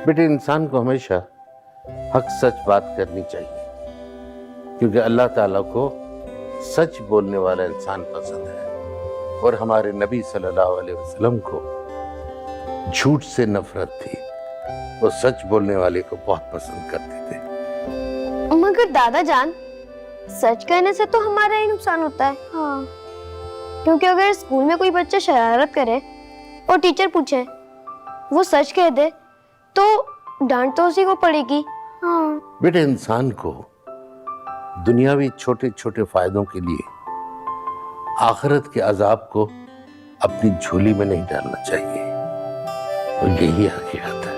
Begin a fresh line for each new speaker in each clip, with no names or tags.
बेटे, इंसान को हमेशा हक सच बात करनी चाहिए, क्योंकि अल्लाह ताला को सच बोलने वाला इंसान पसंद है और हमारे नबी सल्लल्लाहु अलैहि वसल्लम को झूठ से नफरत थी। वो सच बोलने वाले को बहुत पसंद करते थे।
मगर दादा जान, सच कहने से तो हमारा ही नुकसान होता है। हाँ। क्योंकि अगर स्कूल में कोई बच्चा शरारत करे और टीचर पूछे, वो सच कह दे, तो डांट तो उसी को पड़ेगी। हाँ।
बेटे, इंसान को दुनियावी छोटे छोटे फायदों के लिए आखिरत के अजाब को अपनी झोली में नहीं डालना चाहिए, और यही हकीकत है।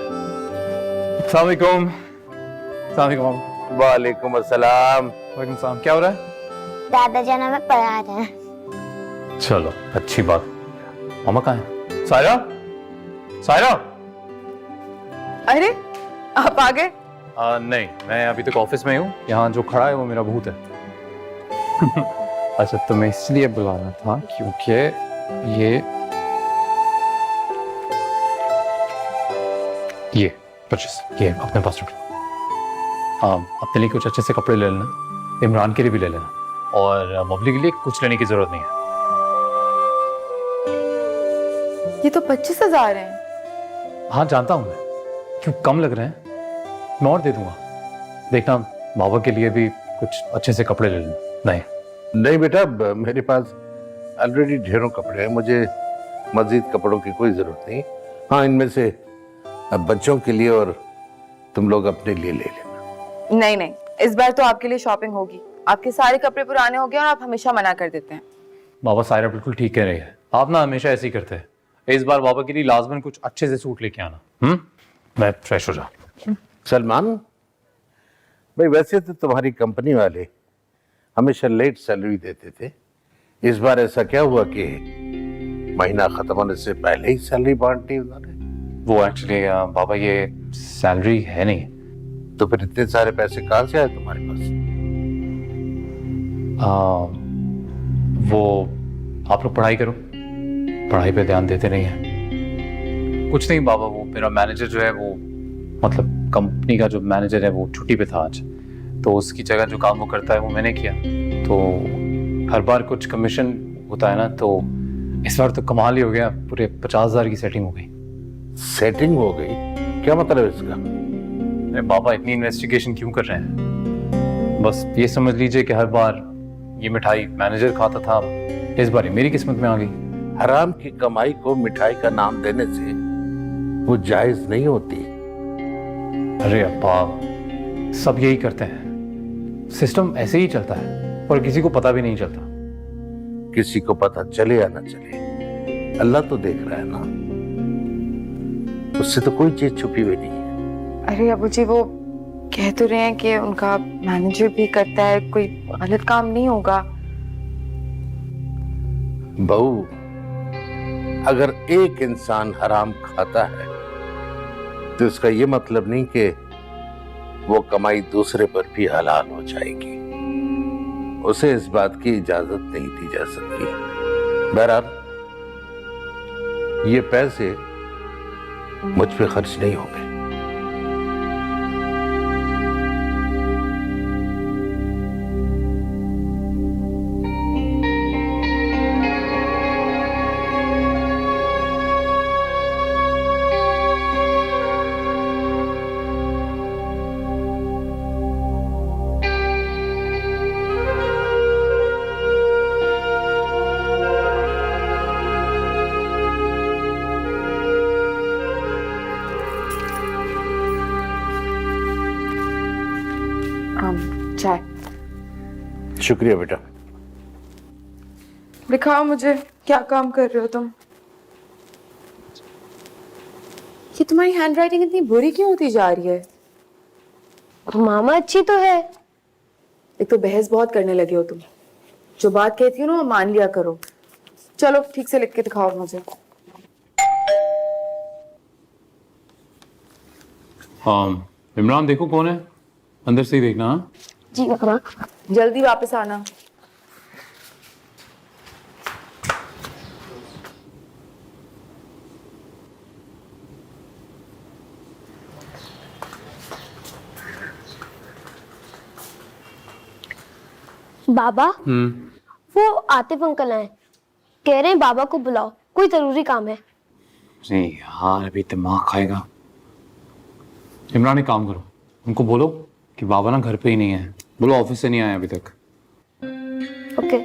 अस्सलाम वालेकुम। अस्सलाम वालेकुम।
वालेकुम अस्सलाम।
वालेकुम सलाम। क्या हो रहा है?
दादा जान हमें पढ़ा रहे हैं।
चलो, अच्छी बात। मामा कहाँ है? सायरा, सायरा।
अरे आप आ गए?
नहीं, मैं अभी तक ऑफिस में हूँ। यहाँ जो खड़ा है वो मेरा भूत है। अच्छा, तो मैं इसलिए बुला रहा था क्योंकि ये 25 ये अपने पास रख। अपने लिए कुछ अच्छे से कपड़े ले लेना, इमरान के लिए भी ले लेना, और मबली के लिए कुछ लेने की जरूरत नहीं है।
ये तो 25,000 हैं।
हाँ जानता हूँ मैं, क्यों कम लग रहे हैं? मैं और दे दूंगा। देखना, बाबा के लिए भी कुछ अच्छे से कपड़े ले लेना।
नहीं बेटा, मेरे पास ऑलरेडी ढेरों कपड़े हैं, मुझे मजीद कपड़ों की कोई जरूरत नहीं। हाँ, इनमें से अब बच्चों के लिए और तुम लोग अपने लिए ले लेना।
नहीं नहीं, इस बार तो आपके लिए शॉपिंग होगी। आपके सारे कपड़े पुराने हो गए और आप हमेशा मना कर देते हैं।
बाबा, सायरा बिल्कुल ठीक कह रही है। आप ना हमेशा ऐसे ही करते हैं। इस बार बाबा के लिए लाजमन कुछ अच्छे से सूट लेके आना। मैं फ्रेश हो जाऊं।
सलमान भाई, वैसे तो तुम्हारी कंपनी वाले हमेशा लेट सैलरी देते थे, इस बार ऐसा क्या हुआ कि महीना खत्म होने से पहले ही सैलरी बांट दी उन्होंने?
वो एक्चुअली बाबा, ये सैलरी है नहीं।
तो फिर इतने सारे पैसे कहां से आए तुम्हारे पास?
वो आप लोग पढ़ाई करो, पढ़ाई पे ध्यान देते नहीं हैं। कुछ नहीं बाबा, वो मेरा मैनेजर जो है, वो मतलब कंपनी का जो मैनेजर है वो छुट्टी पे था आज, तो उसकी जगह जो काम वो करता है वो मैंने किया। तो हर बार कुछ कमीशन होता है ना, तो इस बार तो कमाल ही हो गया। पूरे 50,000 की सेटिंग हो गई।
सेटिंग हो गई? क्या मतलब इसका?
अरे बाबा, इतनी इन्वेस्टिगेशन क्यों कर रहे हैं? बस ये समझ लीजिए कि हर बार ये मिठाई मैनेजर खाता था, इस बार मेरी किस्मत में आ गई।
हराम की कमाई को मिठाई का नाम देने से वो जायज नहीं होती।
अरे अब्बा, सब यही करते हैं। सिस्टम ऐसे ही चलता है और किसी को पता भी नहीं चलता।
किसी को पता चले या ना चले, अल्लाह तो देख रहा है ना, उससे तो कोई चीज छुपी हुई नहीं है।
अरे अबू जी, वो कह तो रहे हैं कि उनका मैनेजर भी करता है, कोई गलत काम नहीं होगा।
बहू, अगर एक इंसान हराम खाता है तो इसका ये मतलब नहीं कि वो कमाई दूसरे पर भी हलाल हो जाएगी। उसे इस बात की इजाजत नहीं दी जा सकती। बहरहाल, ये पैसे मुझ पे खर्च नहीं होंगे।
चाय।
शुक्रिया बेटा।
दिखाओ मुझे, क्या काम कर रहे हो तुम? ये तुम्हारी हैंडराइटिंग इतनी बुरी क्यों होती जा रही है?
मामा अच्छी तो है।
एक तो बहस बहुत करने लगे हो तुम। जो बात कहती हो ना वो मान लिया करो। चलो ठीक से लिख के दिखाओ मुझे।
इमरान, देखो कौन है, अंदर से ही देखना। हाँ
जी मामा।
जल्दी वापस आना।
बाबा वो आतिफ अंकल हैं, कह रहे हैं बाबा को बुलाओ, कोई जरूरी काम है।
नहीं यार, अभी दिमाग खाएगा। इमरान एक काम करो, उनको बोलो कि बाबा ना घर पे ही नहीं है, बोलो ऑफिस से नहीं आए अभी तक।
ओके।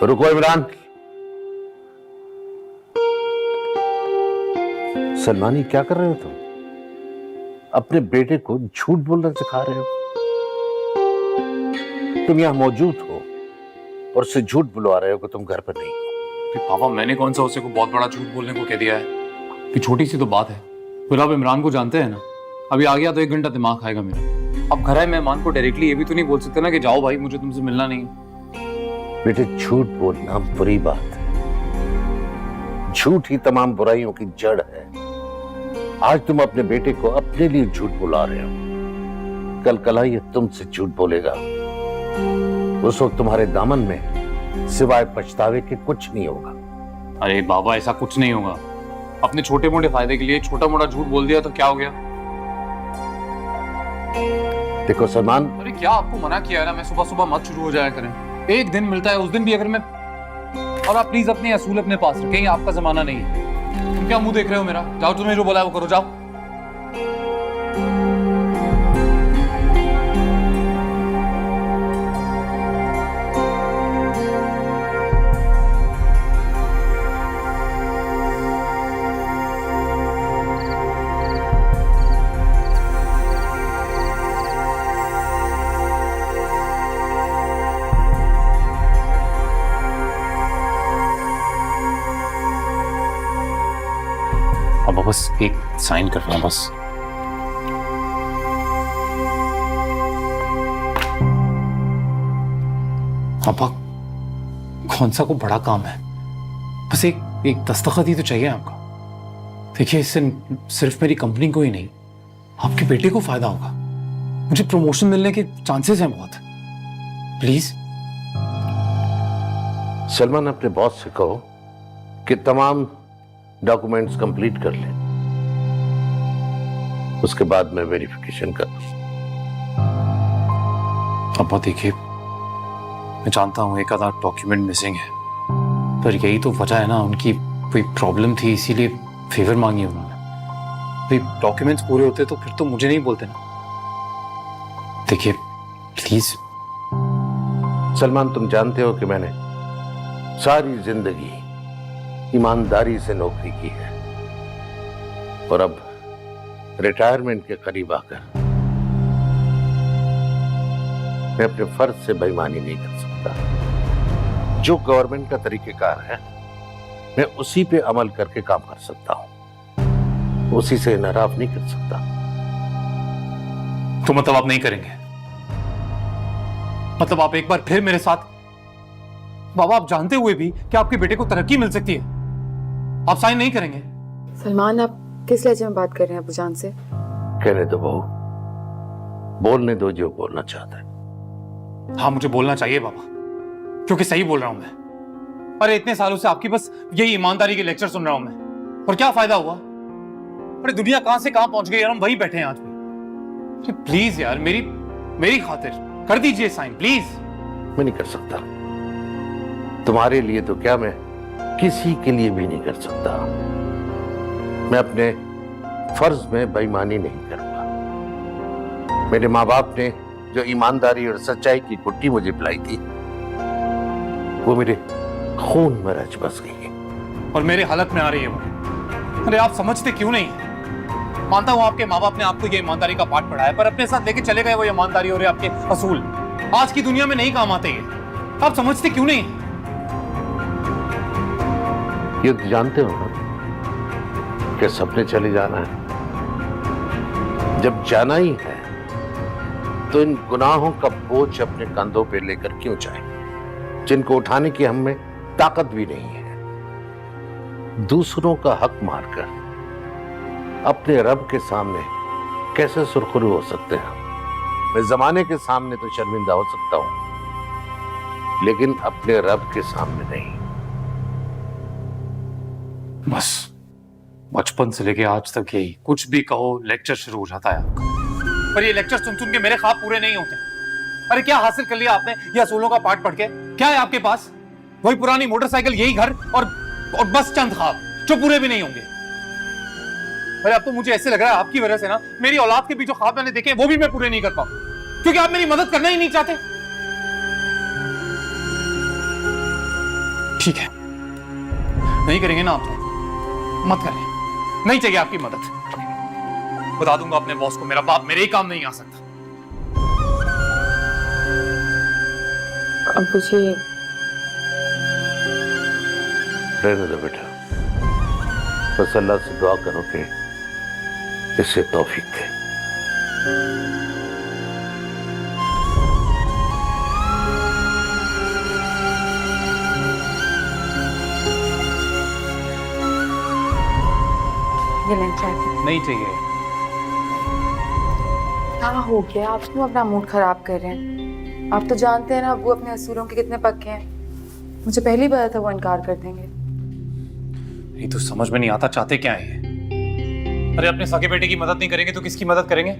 रुको इमरान। सलमानी क्या कर रहे हो तुम? अपने बेटे को झूठ बोलना सिखा रहे हो। तुम यहां मौजूद हो और उससे झूठ बुलवा रहे हो कि तुम घर पर नहीं हो।
पापा मैंने कौन सा उसे को बहुत बड़ा झूठ बोलने को कह दिया है? कि छोटी सी तो बात है। फिर आप इमरान को जानते हैं ना, अभी आ गया तो 1 घंटा दिमाग खाएगा मेरा। अब घर आए मेहमान को डायरेक्टली ये भी तो नहीं बोल सकते ना कि जाओ भाई मुझे तुमसे मिलना नहीं है।
बेटे झूठ बोलना बुरी बात है। झूठ ही तमाम बुराइयों की जड़ है। आज तुम अपने बेटे को अपने लिए झूठ बुला रहे हो, कल कला ये तुमसे झूठ बोलेगा। उस वक्त तुम्हारे दामन में सिवाय पछतावे के कुछ नहीं होगा।
अरे बाबा ऐसा कुछ नहीं होगा। अपने छोटे मोटे फायदे के लिए छोटा मोटा झूठ बोल दिया तो क्या हो गया?
देखो सलमान,
अरे क्या आपको मना किया है ना, मैं सुबह सुबह मत शुरू हो जाया करें। एक दिन मिलता है, उस दिन भी अगर मैं, और आप प्लीज अपने असूल अपने पास रखें, ये आपका जमाना नहीं है। तुम क्या मुंह देख रहे हो मेरा? जाओ, तुम्हें जो बोला है वो करो, जाओ। अब बस एक साइन करना बस। पापा कौन सा को बड़ा काम है, बस एक दस्तखत ही तो चाहिए आपका। देखिए इससे सिर्फ मेरी कंपनी को ही नहीं, आपके बेटे को फायदा होगा। मुझे प्रमोशन मिलने के चांसेस हैं बहुत। प्लीज
सलमान अपने बॉस से कहो कि तमाम डॉक्यूमेंट्स कंप्लीट कर ले, उसके बाद मैं वेरिफिकेशन कर दूं।
पापा देखिए मैं जानता हूं एक आधा डॉक्यूमेंट मिसिंग है, पर यही तो वजह है ना, उनकी कोई प्रॉब्लम थी इसीलिए फेवर मांगी उन्होंने। डॉक्यूमेंट्स पूरे होते तो फिर तो मुझे नहीं बोलते ना। देखिए प्लीज।
सलमान तुम जानते हो कि मैंने सारी जिंदगी ईमानदारी से नौकरी की है और अब रिटायरमेंट के करीब आकर मैं अपने फर्ज से बेईमानी नहीं कर सकता। जो गवर्नमेंट का तरीकेकार है मैं उसी पे अमल करके काम कर सकता हूं, उसी से नाराज नहीं कर सकता।
तो मतलब आप नहीं करेंगे? मतलब आप एक बार फिर मेरे साथ, बाबा आप जानते हुए भी कि आपके बेटे को तरक्की मिल सकती है, आप साइन नहीं करेंगे?
सलमान आप किस लहजे में बात कर रहे हैं अबूजान से?
कहने दो बहू, बोलने दो जो बोलना चाहता है।
हाँ मुझे बोलना चाहिए बाबा, क्योंकि सही बोल रहा हूं मैं। अरे इतने सालों से आपकी बस यही ईमानदारी के लेक्चर सुन रहा हूं मैं, और क्या फायदा हुआ? अरे दुनिया कहां से कहां पहुंच गई और हम वहीं बैठे हैं आज भी। प्लीज यार मेरी खातिर कर दीजिए साइन प्लीज।
मैं नहीं कर सकता, तुम्हारे लिए तो क्या मैं किसी के लिए भी नहीं कर सकता। मैं अपने फर्ज में बेईमानी नहीं करूंगा। मेरे माँ बाप ने जो ईमानदारी और सच्चाई की कुट्टी मुझे पिलाई थी वो मेरे खून में रच बस गई है
और मेरे हालत में आ रही है वो। अरे आप समझते क्यों नहीं? मानता हूं आपके माँ बाप ने आपको ये ईमानदारी का पाठ पढ़ाया, पर अपने साथ लेके चले गए वो ईमानदारी और आपके असूल आज की दुनिया में नहीं काम आते ये। आप समझते क्यों नहीं?
ये तो जानते हो ना कि सपने चले जाना है। जब जाना ही है तो इन गुनाहों का बोझ अपने कंधों पे लेकर क्यों जाए, जिनको उठाने की हम में ताकत भी नहीं है। दूसरों का हक मारकर अपने रब के सामने कैसे सुरखरू हो सकते हैं? मैं जमाने के सामने तो शर्मिंदा हो सकता हूं, लेकिन अपने रब के सामने नहीं।
बस बचपन से लेके आज तक यही, कुछ भी कहो लेक्चर शुरू हो जाता है आपका। पर ये लेक्चर सुन सुन के मेरे ख्वाब पूरे नहीं होते। अरे क्या हासिल कर लिया आपने ये असूलों का पाठ पढ़ के? क्या है आपके पास? वही पुरानी मोटरसाइकिल, यही घर और बस चंद ख्वाब जो पूरे भी नहीं होंगे। अरे अब तो मुझे ऐसे लग रहा है आपकी वजह से ना मेरी औलाद के भी जो ख्वाब मैंने देखे वो भी मैं पूरे नहीं कर पाऊं, क्योंकि आप मेरी मदद करना ही नहीं चाहते। ठीक है, नहीं करेंगे ना आप, मत करें, नहीं चाहिए आपकी मदद। बता दूंगा अपने बॉस को मेरा बाप मेरे ही काम नहीं आ सकता।
अब मुझे
रहने दो बेटा, बस अल्लाह से दुआ करो कि इसे तौफीक दे।
ये लें चाय।
नहीं चाहिए।
क्या हो गया, आप क्यों अपना मूड खराब कर रहे हैं? आप तो जानते हैं ना अब्बू अपने असूलों के कितने पक्के हैं। मुझे पहले ही पता था वो इनकार कर देंगे।
नहीं तो समझ में नहीं आता चाहते क्या है ये। अरे अपने सगे बेटे की मदद नहीं करेंगे तो किसकी मदद करेंगे?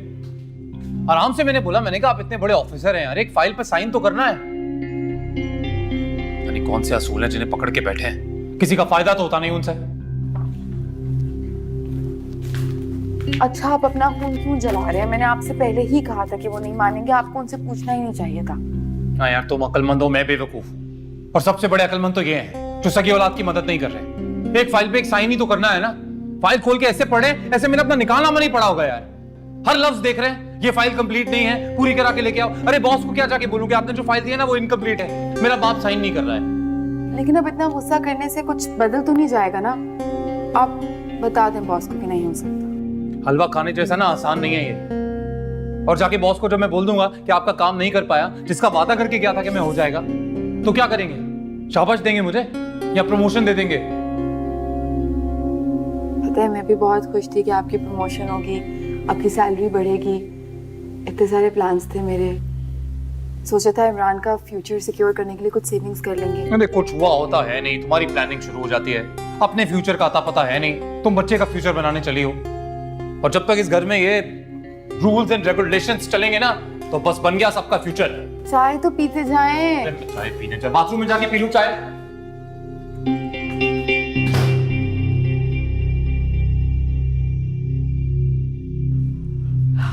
आराम से मैंने बोला, मैंने कहा आप इतने बड़े ऑफिसर हैं यार, एक फाइल पर साइन तो करना है। यानी कौन से असूल हैं जिन्हें पकड़ के बैठे हैं, किसी का फायदा तो होता नहीं उनसे।
अच्छा, आप अपना खून क्यों जला रहे हैं? मैंने आपसे पहले ही कहा था कि वो नहीं मानेंगे, आपको उनसे पूछना ही नहीं चाहिए था।
हाँ यार, तुम अक्लमंद हो, मैं बेवकूफ हूँ। और सबसे बड़े अक्लमंद तो ये हैं जो सगी औलाद की मदद नहीं कर रहे। एक फाइल पे एक साइन ही तो करना है ना। फाइल खोल के ऐसे पढ़े, ऐसे मैंने अपना निकालनामा नहीं पढ़ा होगा यार। हर लफ्ज देख रहे हैं, ये फाइल कंप्लीट नहीं है, पूरी करा के लेके आओ। अरे बॉस को क्या जाके बोलूं कि आपने जो फाइल दी है ना वो इनकम्प्लीट है, मेरा बाप साइन नहीं कर रहा है।
लेकिन अब इतना गुस्सा करने से कुछ बदल तो नहीं जाएगा ना? आप बता दें बॉस को कि नहीं हो सकता।
हलवा खाने जैसा ना आसान नहीं है ये। और जाके बॉस को जब मैं बोल दूंगा कि आपका काम नहीं कर पाया, जिसका वादा करके गया था कि मैं हो जाएगा, तो क्या करेंगे? शाबाश देंगे मुझे या प्रमोशन दे देंगे?
पता है, मैं भी बहुत खुश थी कि आपकी प्रमोशन होगी, आपकी सैलरी बढ़ेगी। इतने सारे प्लान्स थे मेरे। सोचा था इमरान का फ्यूचर सिक्योर करने के लिए कुछ सेविंग्स कर लेंगे।
अरे कुछ हुआ होता है नहीं, तुम्हारी प्लानिंग शुरू हो जाती है। अपने फ्यूचर का अता पता है नहीं, तुम बच्चे का फ्यूचर बनाने चली हो। और जब तक इस घर में ये रूल्स एंड रेगुलेशंस चलेंगे ना, तो बस बन गया सबका फ्यूचर।
चाय तो पीते जाएं।
चाय पीने जाए, बाथरूम में जाके पी लूं चाय।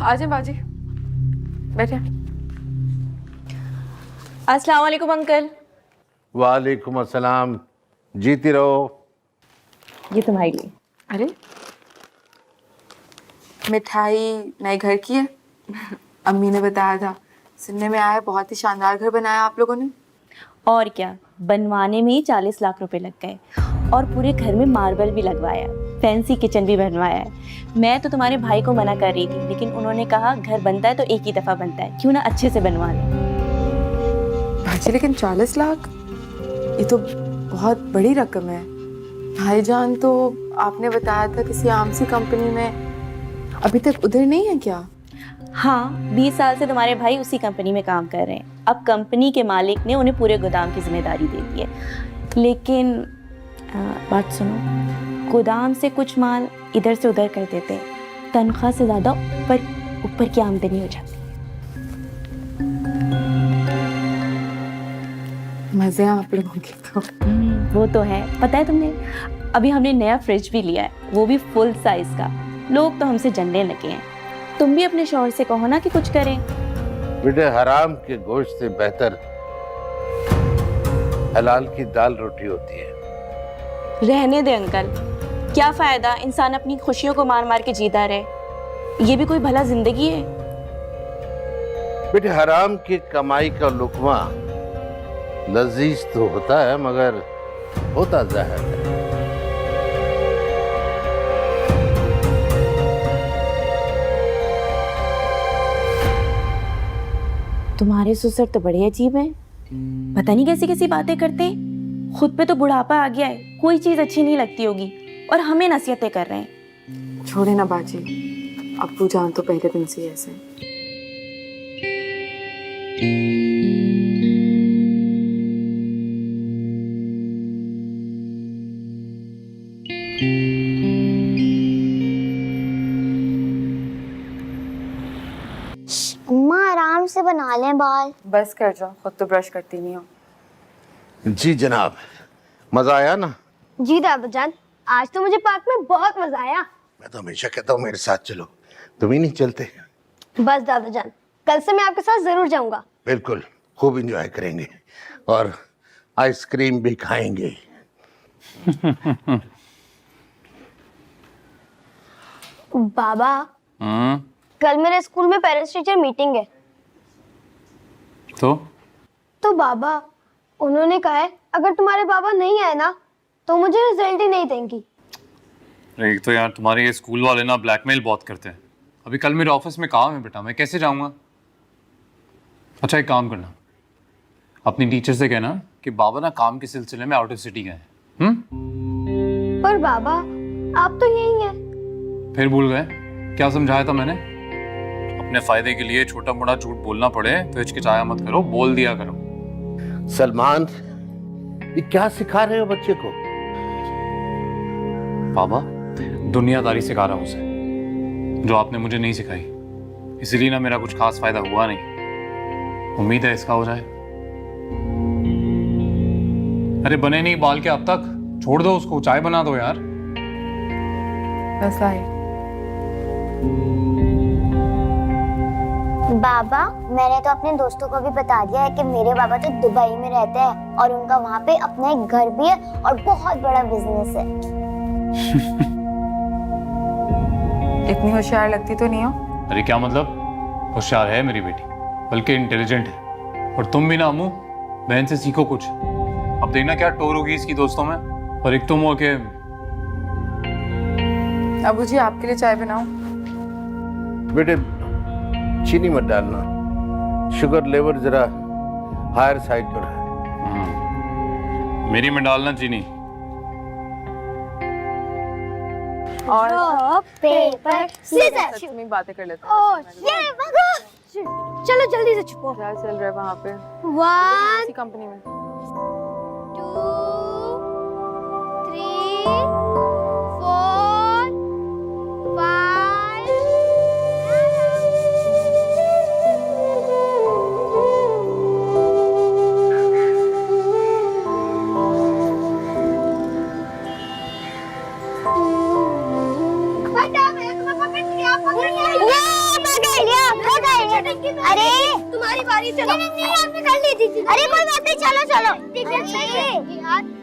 आजे बाजी, बैठे।
अस्सलाम वालेकुम अंकल।
वालेकुम अस्सलाम, जीती रहो।
ये तुम्हारे लिए।
अरे मिठाई नए घर की है। अम्मी ने बताया था, सुनने में आया बहुत ही शानदार घर बनाया आप लोगों ने।
और क्या, बनवाने में ही 40 लाख रुपए लग गए और पूरे घर में मार्बल भी लगवाया, फैंसी किचन भी बनवाया है। मैं तो तुम्हारे भाई को मना कर रही थी, लेकिन उन्होंने कहा घर बनता है तो एक ही दफ़ा बनता है, क्यों ना अच्छे से बनवा लें।
भाजी लेकिन 40 लाख ये तो बहुत बड़ी रकम है। भाईजान तो आपने बताया था किसी आम सी कंपनी में, अभी तक उधर नहीं है क्या?
हाँ, 20 साल से तुम्हारे भाई उसी कंपनी में काम कर रहे हैं। अब कंपनी के मालिक ने उन्हें पूरे गोदाम की जिम्मेदारी दे दी है। लेकिन बात सुनो, गोदाम से कुछ माल इधर से उधर कर देते हैं, तनख्वाह से ज़्यादा ऊपर की आमदनी हो जाती है।
मजे हैं आप लोगों के तो।
वो तो है। पता है तुमने, अभी हमने नया फ्रिज भी लिया है, वो भी फुल साइज का। लोग तो हमसे जलने लगे हैं। तुम भी अपने शौहर से कहो ना कि कुछ करें।
बेटे, हराम के गोश्त से बेहतर हलाल की दाल रोटी होती है।
रहने दे अंकल, क्या फायदा इंसान अपनी खुशियों को मार मार के जीता रहे। ये भी कोई भला जिंदगी है?
बेटे, हराम की कमाई का लुकमा लजीज तो होता है, मगर होता जहर है।
तुम्हारे ससुर तो बड़े अजीब हैं, पता नहीं कैसी कैसी बातें करते हैं। खुद पे तो बुढ़ापा आ गया है, कोई चीज अच्छी नहीं लगती होगी, और हमें नसीहतें कर रहे हैं।
छोड़े ना बाजी, अब्बू जान तो पहले दिन से ही ऐसे हैं।
अम्मा आराम से बना लें, बाय।
बस कर जाओ, खुद तो ब्रश करती नहीं हो।
जी जनाब, मजा आया ना?
जी दादाजान, आज तो मुझे पार्क में बहुत मजा आया।
मैं तो हमेशा कहता हूँ मेरे साथ चलो, तुम ही नहीं चलते।
बस दादाजान, कल से मैं आपके साथ जरूर जाऊंगा।
बिल्कुल, खूब एंजॉय करेंगे और आइसक्रीम भी खाएंगे।
बाबा, कल मेरे स्कूल में पेरेंट्स टीचर मीटिंग है।
तो
बाबा, उन्होंने कहा है अगर तुम्हारे बाबा नहीं आए ना तो मुझे रिजल्ट ही नहीं देंगी।
एक तो यार तुम्हारे ये स्कूल वाले ना ब्लैकमेल बहुत करते हैं। अभी कल मेरे ऑफिस में काम है बेटा, मैं कैसे जाऊंगा? अच्छा एक काम करना, अपनी टीचर से कहना कि बाबा ना काम के सिलसिले में आउट ऑफ सिटी गए हैं।
पर बाबा, आप तो यही हैं।
फिर भूल गए? क्या समझाया था मैंने? अपने फायदे के लिए छोटा मोटा झूठ बोलना पड़े तो हिचकिचाया मत करो, बोल दिया करो।
सलमान, ये क्या सिखा रहे हो बच्चे को?
बाबा, दुनियादारी सिखा रहा हूं उसे, जो आपने मुझे नहीं सिखाई। इसलिए ना मेरा कुछ खास फायदा हुआ नहीं, उम्मीद है इसका हो जाए। अरे बने नहीं बाल के अब तक, छोड़ दो उसको, चाय बना दो यार।
बस आई।
बाबा, मैंने तो अपने दोस्तों को भी बता दिया है कि मेरे बाबा तो दुबई में रहते हैं और उनका वहाँ पे अपना एक घर भी है और बहुत बड़ा बिजनेस है।
इतनी होशियार लगती तो नहीं हो।
अरे क्या मतलब? होशियार है मेरी बेटी, बल्कि इंटेलिजेंट है। और तुम भी ना अम्मू, बहन से सीखो कुछ। अब देखना क्या टोर होगी इसकी दोस्तों में। और एक तुम हो के।
अबू जी, आपके लिए चाय बनाऊं?
बेटे चीनी मत डालना, शुगर लेवल जरा हायर साइड पर है।
मेरी में डालना चीनी।
और
पेपर
सच में बातें कर लेते हैं।
चलो जल्दी से छुपो।
क्या चल रहा है वहाँ पे?
1
इसी कंपनी में।
2 3 4 5 अरे तुम्हारी बारी, चलो। नहीं आपने कर ली थी। अरे कोई बात नहीं, चलो चलो।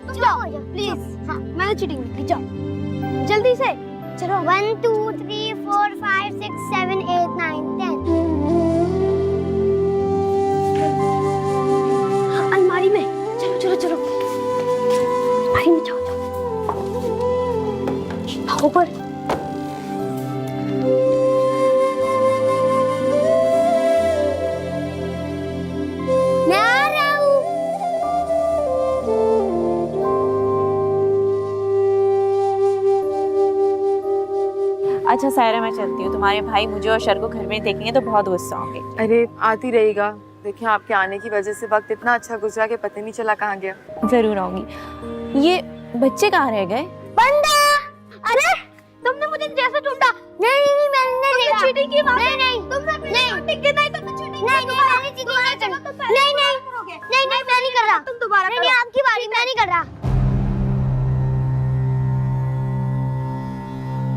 चलो प्लीज। हाँ, मैंने चीटिंग की। जाओ जल्दी से, चलो। 1 2 3 4 5 6 7 8 9 10। अलमारी में। चलो चलो चलो, अलमारी में जाओ जाओ। ऊपर।
अच्छा सायरा, मैं चलती हूँ। तुम्हारे भाई मुझे और शर को घर में देखेंगे तो बहुत गुस्सा होंगे।
अरे आती रहेगा। देखिए आपके आने की वजह से वक्त इतना अच्छा गुजरा कि पता नहीं चला कहाँ गया।
जरूर आऊंगी। ये बच्चे कहाँ रह गए?
बंदा, अरे तुमने मुझे जैसे ढूंढा। नहीं नहीं मैंने नहीं चीटिंग की। नहीं नहीं तुमने चीटिंग की। नहीं तुमने चीटिंग की। नहीं नहीं मैंने चीटिंग नहीं की। नहीं नहीं नहीं मैं नहीं कर रहा। तुम दोबारा करो। नहीं आपकी बारी, मैं नहीं कर रहा।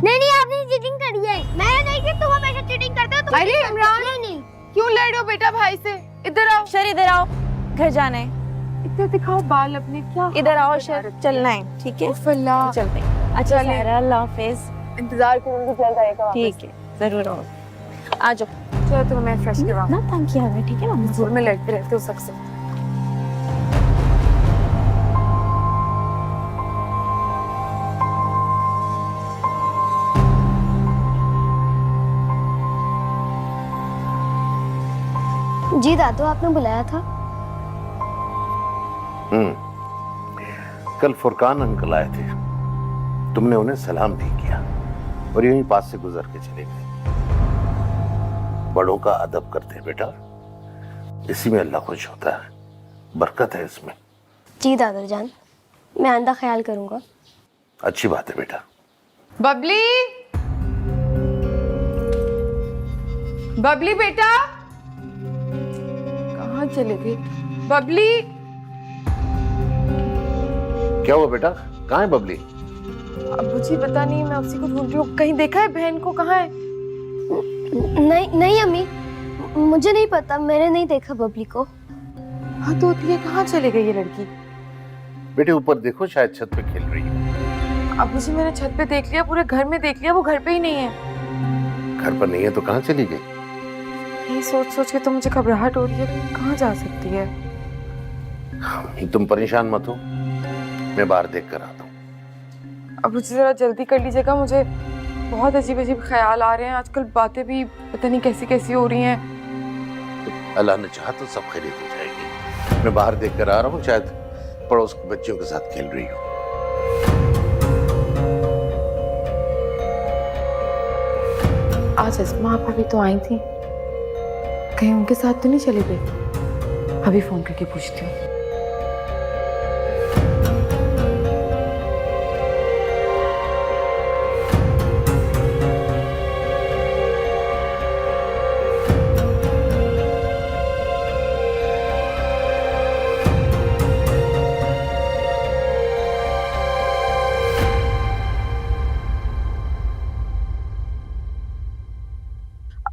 नहीं नहीं आपने चीटिंग करी है। मैंने नहीं की। तुम हमेशा चीटिंग करते हो।
अरे इमरान,
नहीं
क्यों लड़ रहे हो बेटा भाई से? इधर आओ।
शर इधर आओ, घर जाना है।
इधर दिखाओ बाल अपने। क्या
इधर आओ शर, चलना है। ठीक है
उफ अल्लाह।
चलते हैं। अच्छा
चलें।
सायरा, अल्लाह हाफिज।
इंतजार करूंगी, जल्द आएगा वापस।
ठीक है, जरूर आओ। आ जाओ।
चलो तो मैं फ्रेश करवाऊं।
ना तंग किया है, ठीक है ना?
स्कूल में लड़ते रहते हो सबसे।
जी दादू, आपने बुलाया था?
कल फुरकान अंकल आए थे, तुमने उन्हें सलाम भी किया और यूं ही पास से गुजर के चले गए। बड़ों का अदब करते हैं बेटा, इसी में अल्लाह खुश होता है, बरकत है इसमें।
जी दादाजान, मैं आइंदा ख्याल करूंगा।
अच्छी बात है बेटा।
बबली, बबली बेटा, चले गई? बबली,
क्या हुआ बेटा, कहाँ है बबली?
अबू जी पता नहीं, मैं उसी को ढूंढ रही हूँ। कहीं देखा है बहन को? कहाँ है?
नहीं नहीं अम्मी, मुझे नहीं पता, मैंने नहीं देखा बबली को।
हाँ तो ये कहाँ चले गई ये लड़की?
बेटे ऊपर देखो, शायद छत पे खेल रही है।
अबू जी मैंने छत पे देख लिया, पूरे घर में देख लिया, वो घर पे ही नहीं है।
घर पर नहीं है तो कहाँ चली गई?
यही सोच सोच के तो मुझे घबराहट हो रही है, कहाँ जा सकती है?
तुम परेशान मत हो, मैं बाहर देख कर आता हूँ।
अब मुझे जरा जल्दी कर लीजिएगा, मुझे बहुत अजीब अजीब ख्याल आ रहे हैं आजकल, बातें भी पता नहीं कैसी कैसी हो रही हैं।
अल्लाह ने चाहा तो सब खैरियत हो जाएगी। मैं बाहर देख कर आ रहा हूँ, शायद पड़ोस के बच्चों के साथ खेल रही हूँ।
आज अस्मा आपा भी तो आई थी, कहीं उनके साथ तो नहीं चली गई? अभी फोन करके पूछती हूँ।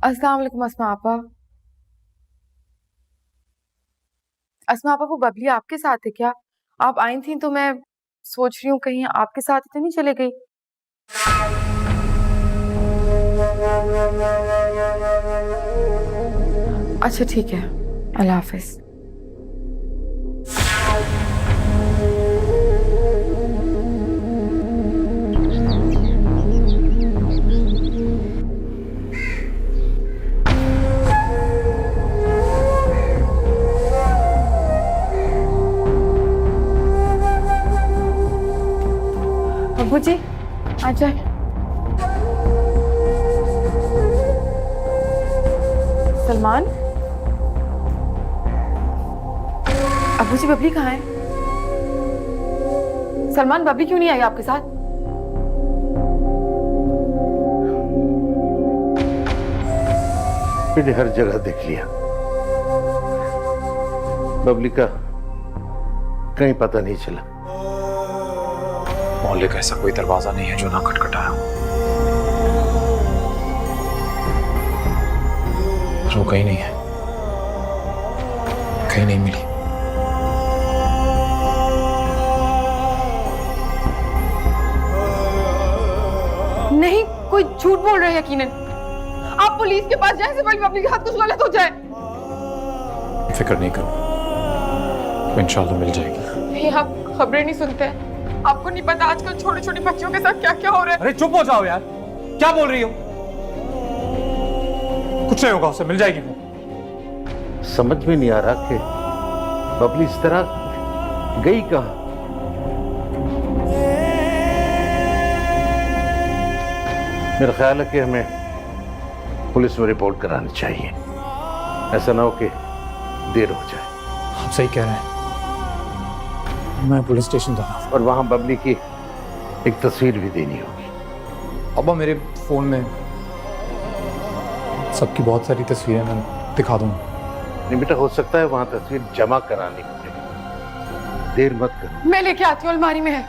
अस्सलाम वालेकुम अस्मा आपा। अस्मा आपा, वो बबली आपके साथ है क्या? आप आई थी तो मैं सोच रही हूँ कहीं आपके साथ ही तो नहीं चले गई? अच्छा ठीक है, अल्लाह हाफिज। अब्बू जी आ जाए। सलमान, अब्बू जी बबली कहाँ है? सलमान, बबली क्यों नहीं आई आपके साथ?
मैंने हर जगह देख लिया, बबली का कहीं पता नहीं चला।
मोहल्ले का ऐसा कोई दरवाजा नहीं है जो ना खटखटाया हो। वो कहीं नहीं है, कहीं नहीं मिली।
नहीं, कोई झूठ बोल रहे हैं यकीनन। आप पुलिस के पास जाएं, से पहले बबली के हाथ कुछ गलत हो जाए।
फिक्र नहीं करो, इंशाल्लाह मिल जाएगी।
नहीं, आप खबरें नहीं सुनते हैं। आपको नहीं पता आजकल छोटे छोटे बच्चों के साथ क्या क्या हो रहा है।
अरे चुप हो जाओ यार, क्या बोल रही हो? कुछ नहीं होगा, उसे मिल जाएगी वो।
समझ में नहीं आ रहा कि बबली इस तरह गई कहाँ। मेरा ख्याल है कि हमें पुलिस में रिपोर्ट करानी चाहिए, ऐसा ना हो कि देर हो जाए।
आप सही कह रहे हैं, मैं पुलिस स्टेशन जा रहा हूँ।
और वहां बबली की एक तस्वीर भी देनी होगी।
अब्बा मेरे फोन में सबकी बहुत सारी तस्वीरें, मैं दिखा दूंगा।
नहीं बेटा, हो सकता है वहां तस्वीर जमा करानी पड़े, देर मत करो।
मैं लेके आती हूँ, अलमारी में है।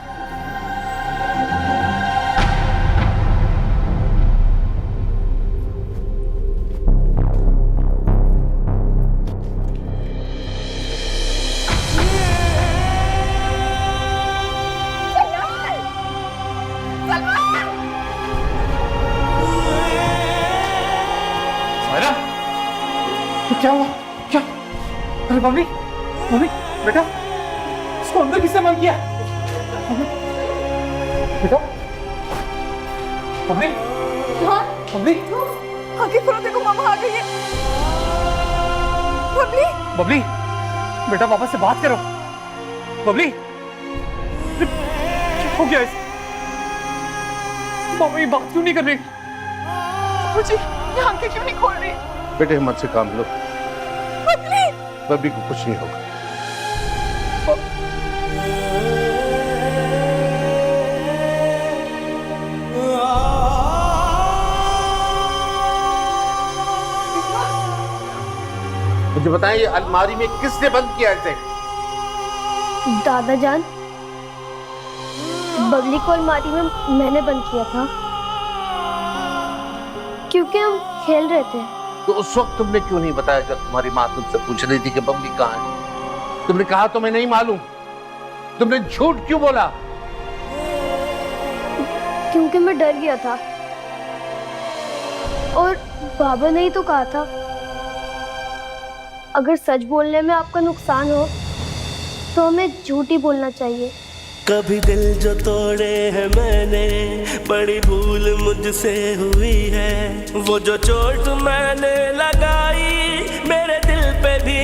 क्या हुआ? क्या? अरे मम्मी, मम्मी, बेटा, इसको अंदर किसने बंद किया? बेटा, मम्मी,
हाँ,
मम्मी,
आगे खोलो, देखो मामा आ गई है। बबली,
बबली, बेटा वापस से बात करो। बबली, क्या हो गया इसे? मम्मी बात क्यों नहीं कर रही?
मुझे ये आंखें क्यों नहीं खोल रही?
बेटे हिम्मत से काम लो,
बबली,
बबली को कुछ नहीं होगा। मुझे बताएं, ये अलमारी में किसने बंद किया इसे?
दादा जान, बबली को अलमारी में मैंने बंद किया था क्योंकि हम खेल रहे थे।
तो उस वक्त तुमने क्यों नहीं बताया जब तुम्हारी माँ तुमसे पूछ रही थी कि बबली कहाँ है? तुमने कहा तो मैं नहीं मालूम। तुमने झूठ क्यों बोला?
क्योंकि मैं डर गया था और बाबा ने ही तो कहा था अगर सच बोलने में आपका नुकसान हो तो हमें झूठ ही बोलना चाहिए।
कभी दिल जो तोड़े हैं मैंने, बड़ी भूल मुझसे हुई है। वो जो चोट मैंने लगाई मेरे दिल पे भी